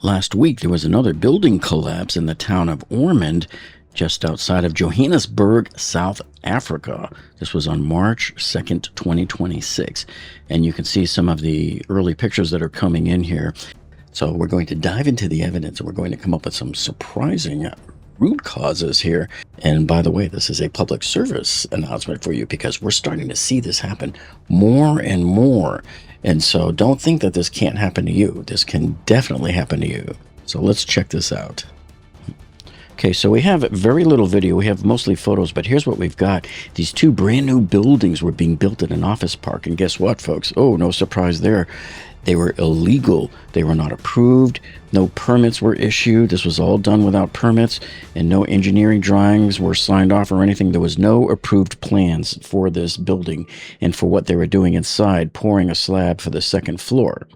Last week, there was another building collapse in the town of Ormonde, just outside of Johannesburg, South Africa. This was on March 2nd, 2026. And you can see some of the early pictures that are coming in here. So we're going to dive into the evidence, and we're going to come up with some surprising root causes here. And by the way, this is a public service announcement for you because we're starting to see this happen more and more. And so don't think that this can't happen to you. This can definitely happen to you. So let's check this out. Okay, so we have very little video. We have mostly photos, but here's what we've got. These two brand new buildings were being built at an office park. And guess what, folks? Oh, no surprise there. They were illegal. They were not approved. No permits were issued. This was all done without permits, and no engineering drawings were signed off or anything. There was no approved plans for this building and for what they were doing inside, pouring a slab for the second floor.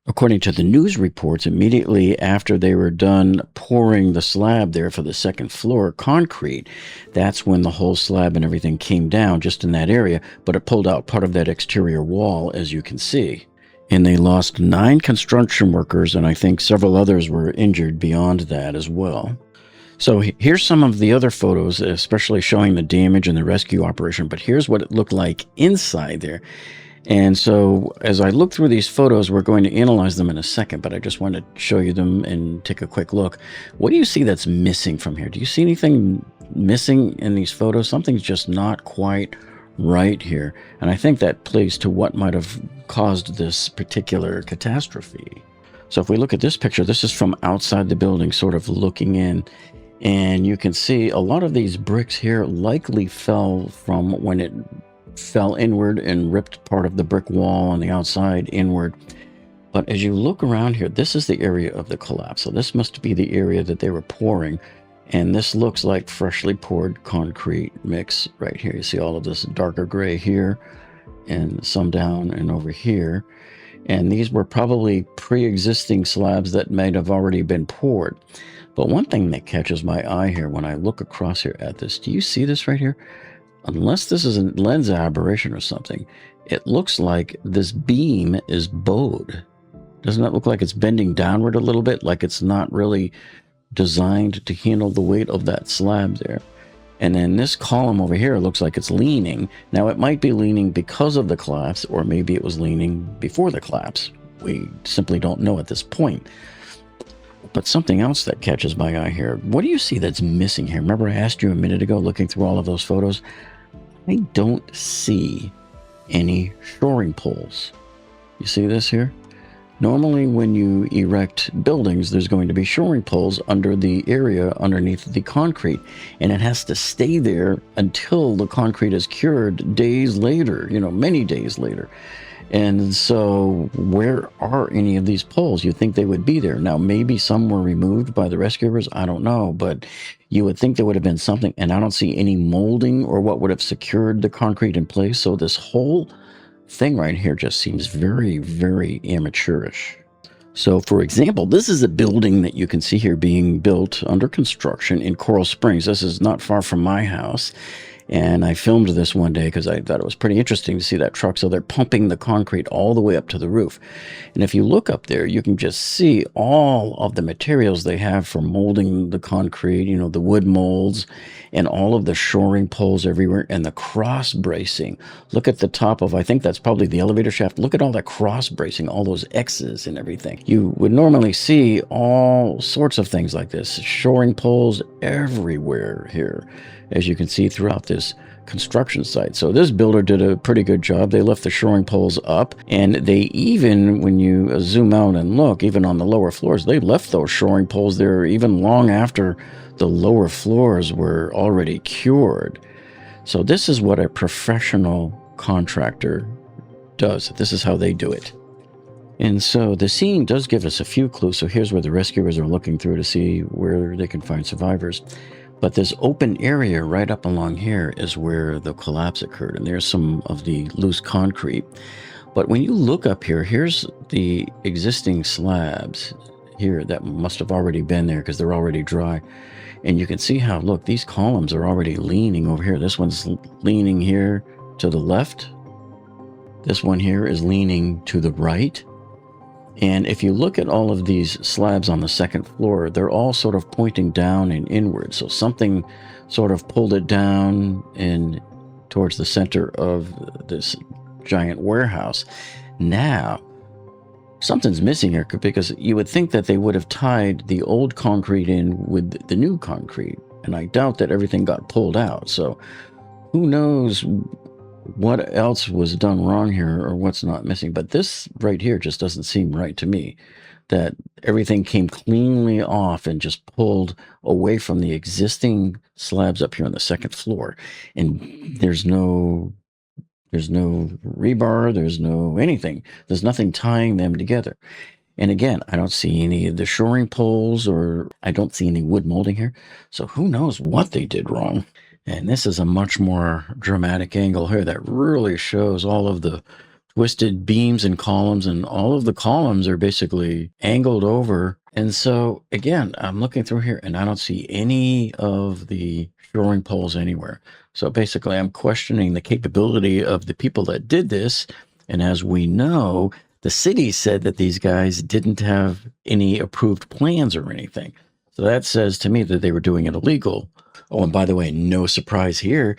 According to the news reports, immediately after they were done pouring the slab there for the second floor concrete, that's when the whole slab and everything came down just in that area, but it pulled out part of that exterior wall, as you can see. And they lost 9 construction workers, and I think several others were injured beyond that as well. So here's some of the other photos, especially showing the damage and the rescue operation, but here's what it looked like inside there. And so as I look through these photos, we're going to analyze them in a second, but I just want to show you them and take a quick look. What do you see that's missing from here? Do you see anything missing in these photos? Something's just not quite right here. And I think that plays to what might have caused this particular catastrophe. So if we look at this picture, this is from outside the building, sort of looking in. And you can see a lot of these bricks here likely fell from when it fell inward and ripped part of the brick wall on the outside inward. But as you look around here, this is the area of the collapse. So this must be the area that they were pouring. And this looks like freshly poured concrete mix right here. You see all of this darker gray here and some down and over here. And these were probably pre-existing slabs that might have already been poured. But one thing that catches my eye here when I look across here at this, do you see this right here? Unless this is a lens aberration or something, it looks like this beam is bowed. Doesn't that look like it's bending downward a little bit? Like it's not really designed to handle the weight of that slab there. And then this column over here looks like it's leaning. Now it might be leaning because of the collapse, or maybe it was leaning before the collapse. We simply don't know at this point. But something else that catches my eye here, what do you see that's missing here? Remember I asked you a minute ago, looking through all of those photos? I don't see any shoring poles. You see this here? Normally, when you erect buildings, there's going to be shoring poles under the area underneath the concrete, and it has to stay there until the concrete is cured days later, many days later. And so where are any of these poles? You'd think they would be there. Now, maybe some were removed by the rescuers. I don't know, but you would think there would have been something, and I don't see any molding or what would have secured the concrete in place. So this whole thing right here just seems very, very amateurish. So for example, this is a building that you can see here being built under construction in Coral Springs. This is not far from my house. And I filmed this one day because I thought it was pretty interesting to see that truck. So they're pumping the concrete all the way up to the roof. And if you look up there, you can just see all of the materials they have for molding the concrete, the wood molds and all of the shoring poles everywhere and the cross bracing. Look at the top of, I think that's probably the elevator shaft. Look at all that cross bracing, all those X's and everything. You would normally see all sorts of things like this, shoring poles everywhere here, as you can see throughout this construction site. So this builder did a pretty good job. They left the shoring poles up, and they even, when you zoom out and look, even on the lower floors, they left those shoring poles there even long after the lower floors were already cured. So this is what a professional contractor does. This is how they do it. And so the scene does give us a few clues. So here's where the rescuers are looking through to see where they can find survivors. But this open area right up along here is where the collapse occurred. And there's some of the loose concrete. But when you look up here, here's the existing slabs here that must have already been there because they're already dry. And you can see how, look, these columns are already leaning over here. This one's leaning here to the left. This one here is leaning to the right. And if you look at all of these slabs on the second floor, they're all sort of pointing down and inward. So something sort of pulled it down and towards the center of this giant warehouse. Now, something's missing here because you would think that they would have tied the old concrete in with the new concrete. And I doubt that everything got pulled out. So who knows what else was done wrong here or what's not missing. But this right here just doesn't seem right to me, that everything came cleanly off and just pulled away from the existing slabs up here on the second floor. And there's no rebar, there's no anything. There's nothing tying them together. And again, I don't see any of the shoring poles, or I don't see any wood molding here. So who knows what they did wrong. And this is a much more dramatic angle here that really shows all of the twisted beams and columns, and all of the columns are basically angled over. And so again, I'm looking through here and I don't see any of the shoring poles anywhere. So basically I'm questioning the capability of the people that did this. And as we know, the city said that these guys didn't have any approved plans or anything. So that says to me that they were doing it illegal. Oh, and by the way, no surprise here.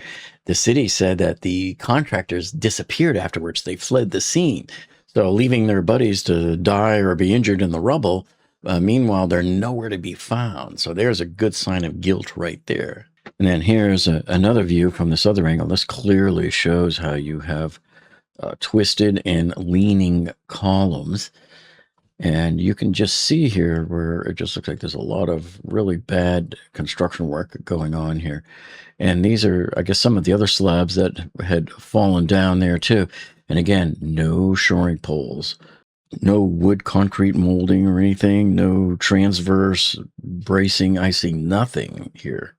The city said that the contractors disappeared afterwards. They fled the scene. So leaving their buddies to die or be injured in the rubble. Meanwhile, they're nowhere to be found. So there's a good sign of guilt right there. And then here's another view from this other angle. This clearly shows how you have twisted and leaning columns. And you can just see here where it just looks like there's a lot of really bad construction work going on here. And these are, I guess, some of the other slabs that had fallen down there too. And again, no shoring poles, no wood concrete molding or anything, no transverse bracing. I see nothing here.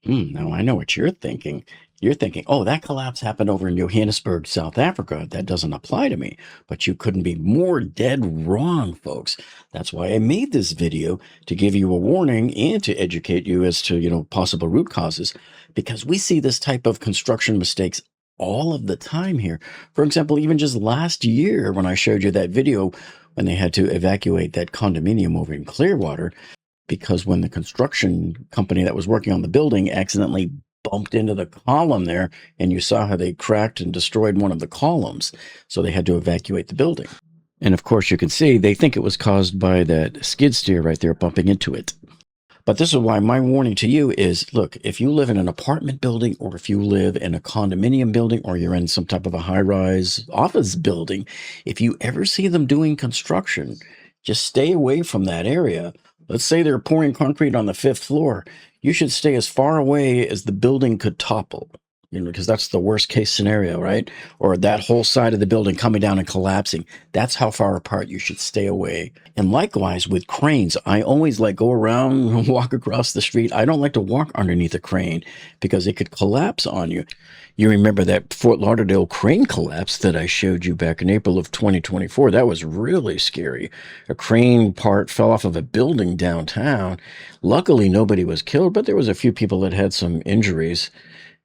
Now I know what you're thinking. You're thinking, oh, that collapse happened over in Johannesburg, South Africa. That doesn't apply to me. But you couldn't be more dead wrong, folks. That's why I made this video, to give you a warning and to educate you as to, possible root causes, because we see this type of construction mistakes all of the time here. For example, even just last year when I showed you that video when they had to evacuate that condominium over in Clearwater, because when the construction company that was working on the building accidentally bumped into the column there, and you saw how they cracked and destroyed one of the columns. So they had to evacuate the building. And of course, you can see they think it was caused by that skid steer right there bumping into it. But this is why my warning to you is, look, if you live in an apartment building, or if you live in a condominium building, or you're in some type of a high-rise office building, if you ever see them doing construction, just stay away from that area. Let's say they're pouring concrete on the 5th floor. You should stay as far away as the building could topple, because that's the worst case scenario, right? Or that whole side of the building coming down and collapsing. That's how far apart you should stay away. And likewise with cranes, I always go around and walk across the street. I don't like to walk underneath a crane because it could collapse on you. You remember that Fort Lauderdale crane collapse that I showed you back in April of 2024. That was really scary. A crane part fell off of a building downtown. Luckily, nobody was killed, but there was a few people that had some injuries.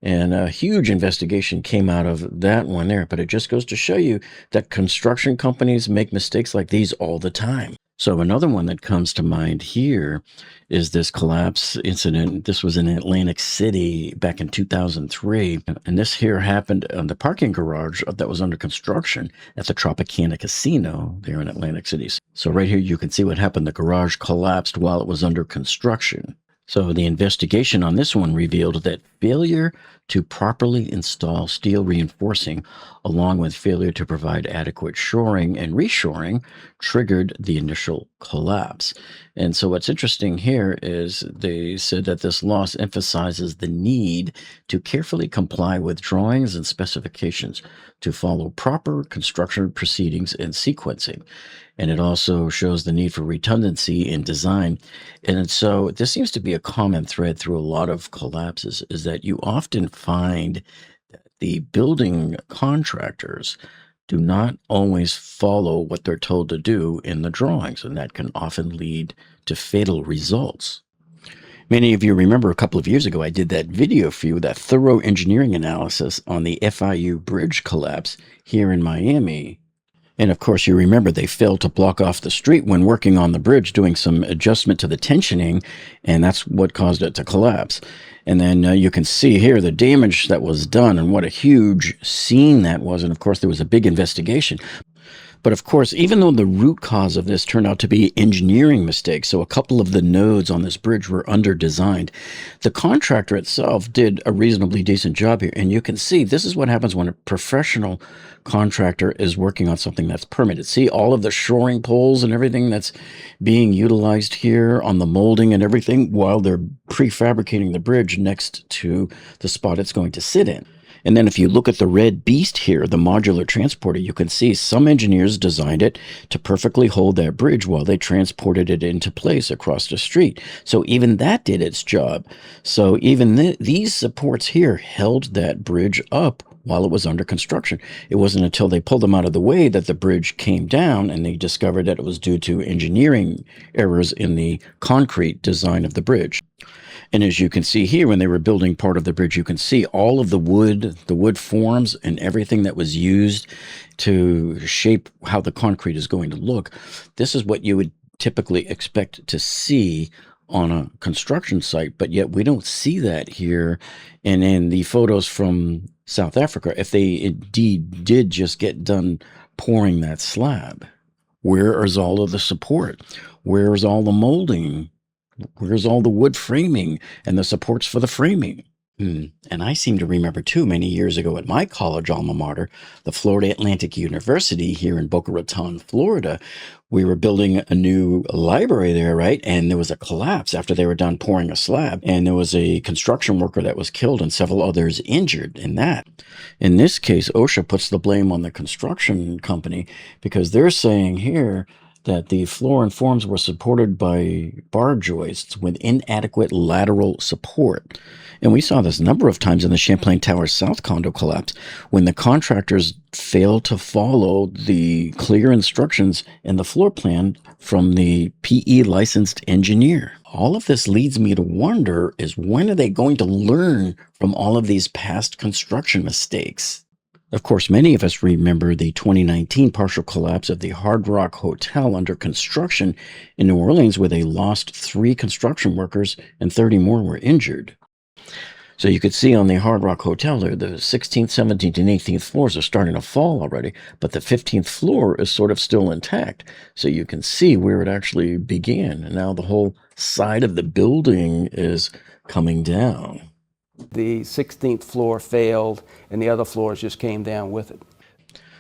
And a huge investigation came out of that one there. But it just goes to show you that construction companies make mistakes like these all the time. So another one that comes to mind here is this collapse incident. This was in Atlantic City back in 2003. And this here happened on the parking garage that was under construction at the Tropicana Casino there in Atlantic City. So right here, you can see what happened. The garage collapsed while it was under construction. So the investigation on this one revealed that failure to properly install steel reinforcing, along with failure to provide adequate shoring and reshoring, triggered the initial collapse. And so what's interesting here is they said that this loss emphasizes the need to carefully comply with drawings and specifications to follow proper construction proceedings and sequencing. And it also shows the need for redundancy in design. And so this seems to be a common thread through a lot of collapses, is that you often find that the building contractors do not always follow what they're told to do in the drawings, and that can often lead to fatal results. Many of you remember a couple of years ago, I did that video for you, that thorough engineering analysis on the FIU bridge collapse here in Miami. And of course, you remember they failed to block off the street when working on the bridge, doing some adjustment to the tensioning, and that's what caused it to collapse. And then you can see here the damage that was done and what a huge scene that was. And of course, there was a big investigation. But of course, even though the root cause of this turned out to be engineering mistakes, so a couple of the nodes on this bridge were under-designed, the contractor itself did a reasonably decent job here. And you can see this is what happens when a professional contractor is working on something that's permitted. See all of the shoring poles and everything that's being utilized here on the molding and everything while they're prefabricating the bridge next to the spot it's going to sit in. And then if you look at the red beast here, the modular transporter, you can see some engineers designed it to perfectly hold that bridge while they transported it into place across the street. So even that did its job. So even these supports here held that bridge up while it was under construction. It wasn't until they pulled them out of the way that the bridge came down, and they discovered that it was due to engineering errors in the concrete design of the bridge. And as you can see here, when they were building part of the bridge, you can see all of the wood forms and everything that was used to shape how the concrete is going to look. This is what you would typically expect to see on a construction site, but yet we don't see that here. And in the photos from South Africa, if they indeed did just get done pouring that slab, where is all of the support? Where is all the molding? Where's all the wood framing and the supports for the framing? And I seem to remember, too, many years ago at my college alma mater, the Florida Atlantic University here in Boca Raton, Florida, we were building a new library there, right? And there was a collapse after they were done pouring a slab. And there was a construction worker that was killed and several others injured in that. In this case, OSHA puts the blame on the construction company because they're saying here that the floor and forms were supported by bar joists with inadequate lateral support. And we saw this a number of times in the Champlain Towers South condo collapse when the contractors failed to follow the clear instructions in the floor plan from the PE licensed engineer. All of this leads me to wonder is when are they going to learn from all of these past construction mistakes? Of course, many of us remember the 2019 partial collapse of the Hard Rock Hotel under construction in New Orleans, where they lost 3 construction workers and 30 more were injured. So you could see on the Hard Rock Hotel there, the 16th, 17th, and 18th floors are starting to fall already, but the 15th floor is sort of still intact. So you can see where it actually began. And now the whole side of the building is coming down. The 16th floor failed, and the other floors just came down with it.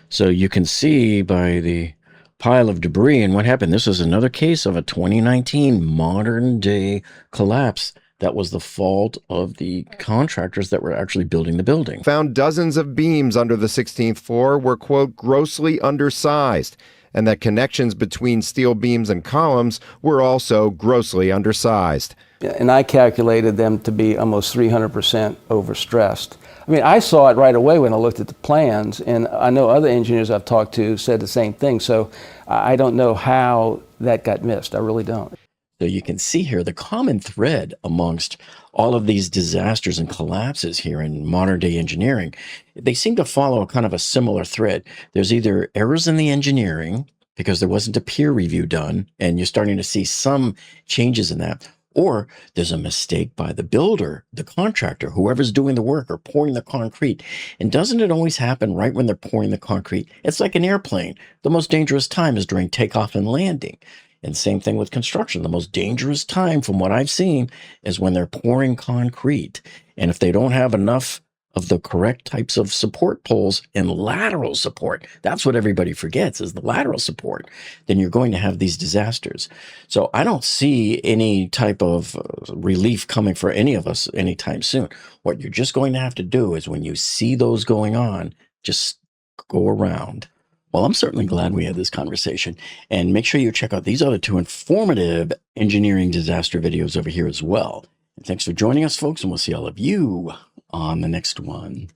So you can see by the pile of debris and what happened. This is another case of a 2019 modern day collapse that was the fault of the contractors that were actually building the building. Found dozens of beams under the 16th floor were, quote, grossly undersized, and that connections between steel beams and columns were also grossly undersized. And I calculated them to be almost 300% overstressed. I mean, I saw it right away when I looked at the plans, and I know other engineers I've talked to said the same thing. So I don't know how that got missed. I really don't. So you can see here the common thread amongst all of these disasters and collapses here in modern day engineering. They seem to follow kind of a similar thread. There's either errors in the engineering because there wasn't a peer review done, and you're starting to see some changes in that. Or there's a mistake by the builder, the contractor, whoever's doing the work or pouring the concrete. And doesn't it always happen right when they're pouring the concrete? It's like an airplane. The most dangerous time is during takeoff and landing. And same thing with construction. The most dangerous time, from what I've seen, is when they're pouring concrete. And if they don't have enough of the correct types of support poles and lateral support, that's what everybody forgets, is the lateral support, then you're going to have these disasters. So I don't see any type of relief coming for any of us anytime soon. What you're just going to have to do is when you see those going on, just go around. Well, I'm certainly glad we had this conversation, and make sure you check out these other 2 informative engineering disaster videos over here as well. And thanks for joining us, folks, and we'll see all of you on the next one.